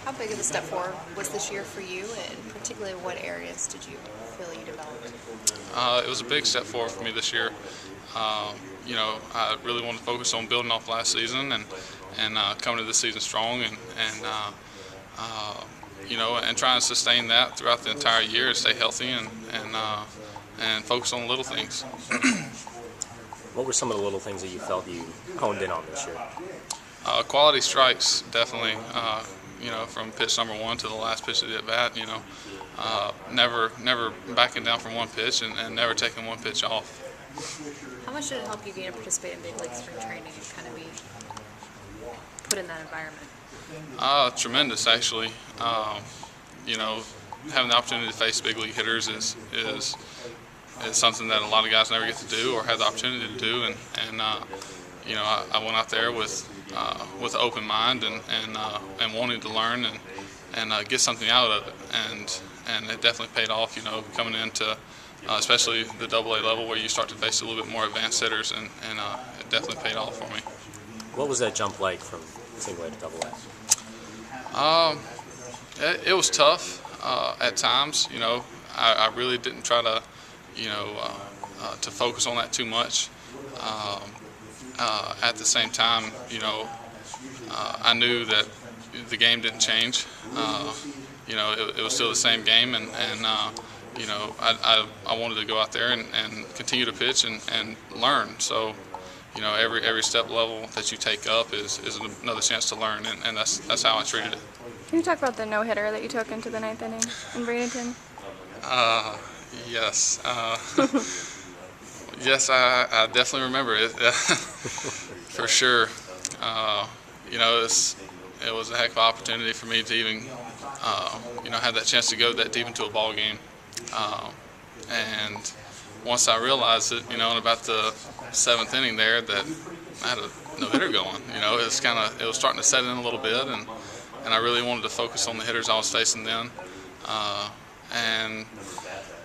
How big of a step forward was this year for you, and particularly what areas did you feel you developed? It was a big step forward for me this year. I really wanted to focus on building off last season and coming to this season strong and trying to sustain that throughout the entire year and stay healthy and focus on the little things. What were some of the little things that you felt you honed in on this year? Quality strikes, definitely. From pitch number one to the last pitch of the at bat. Never backing down from one pitch and never taking one pitch off. How much did it help you gain to participate in big league spring training and kind of be put in that environment? Tremendous, actually. Having the opportunity to face big league hitters is something that a lot of guys never get to do or have the opportunity to do. I went out there with an open mind and wanting to learn and get something out of it. And it definitely paid off, coming into especially the AA level where you start to face a little bit more advanced hitters, and it definitely paid off for me. What was that jump like from single A to AA? It was tough at times. I really didn't try to, to focus on that too much. At the same time, I knew that the game didn't change. It was still the same game, and I wanted to go out there and continue to pitch and learn. So, every step level that you take up is another chance to learn, and that's how I treated it. Can you talk about the no-hitter that you took into the 9th inning in Bradenton? Yes. Yes, I definitely remember it. For sure. It was a heck of an opportunity for me to even, have that chance to go that deep into a ball game. And once I realized it, in about the 7th inning there, that I had a no-hitter going. It was starting to set in a little bit, and I really wanted to focus on the hitters I was facing then.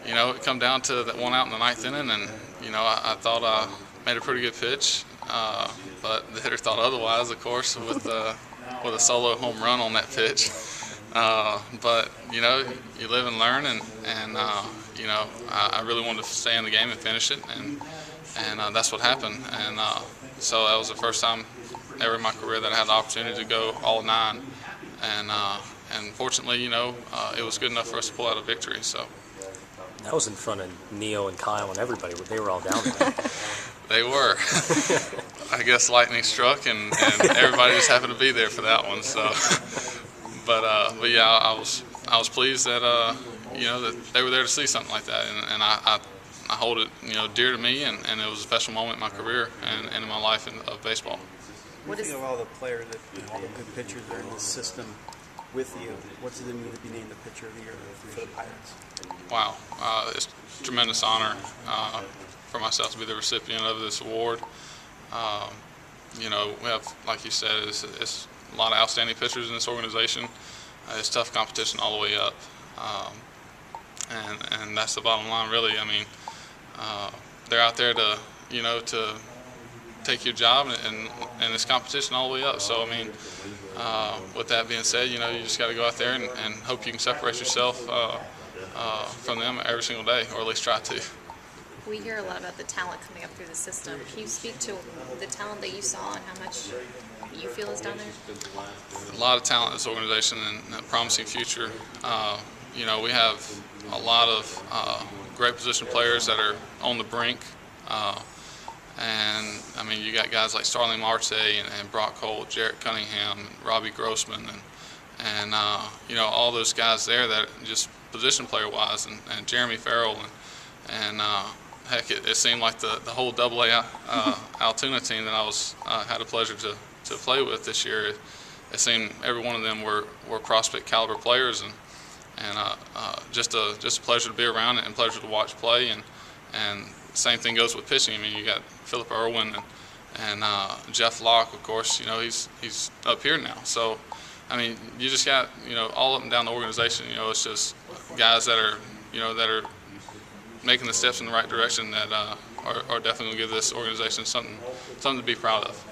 It come down to that one out in the 9th inning, and I thought I made a pretty good pitch, but the hitter thought otherwise, of course, with a solo home run on that pitch. But you live and learn, and I really wanted to stay in the game and finish it, and that's what happened. And so that was the first time ever in my career that I had the opportunity to go all 9, and fortunately, it was good enough for us to pull out a victory. So that was in front of Neo and Kyle and everybody. They were all down there. They were. I guess lightning struck, and everybody just happened to be there for that one. So, but yeah, I was pleased that that they were there to see something like that, and I hold it dear to me, and it was a special moment in my career and in my life of baseball. What is all the players that all the good pitchers that are in the system with you? What does it mean to be named the pitcher of the year for the Pirates? Wow, it's a tremendous honor for myself to be the recipient of this award. We have, like you said, it's a lot of outstanding pitchers in this organization. It's tough competition all the way up, and that's the bottom line, really. I mean, they're out there to to take your job, and it's competition all the way up. So I mean, with that being said, you just got to go out there and hope you can separate yourself from them every single day, or at least try to. We hear a lot about the talent coming up through the system. Can you speak to the talent that you saw and how much you feel is down there? A lot of talent in this organization and a promising future. We have a lot of great position players that are on the brink. And I mean, you got guys like Starling Marte and Brock Holt, Jarrett Cunningham, Robbie Grossman, and all those guys there that just position player wise, and Jeremy Farrell, and heck, it seemed like the whole AA Altoona team that I had a pleasure to play with this year. It seemed every one of them were prospect caliber players, and just a pleasure to be around and pleasure to watch play, and same thing goes with pitching. I mean, you got Phillip Irwin and Jeff Locke, of course. He's up here now. So, I mean, you just got all up and down the organization. It's just guys that are making the steps in the right direction that are definitely going to give this organization something to be proud of.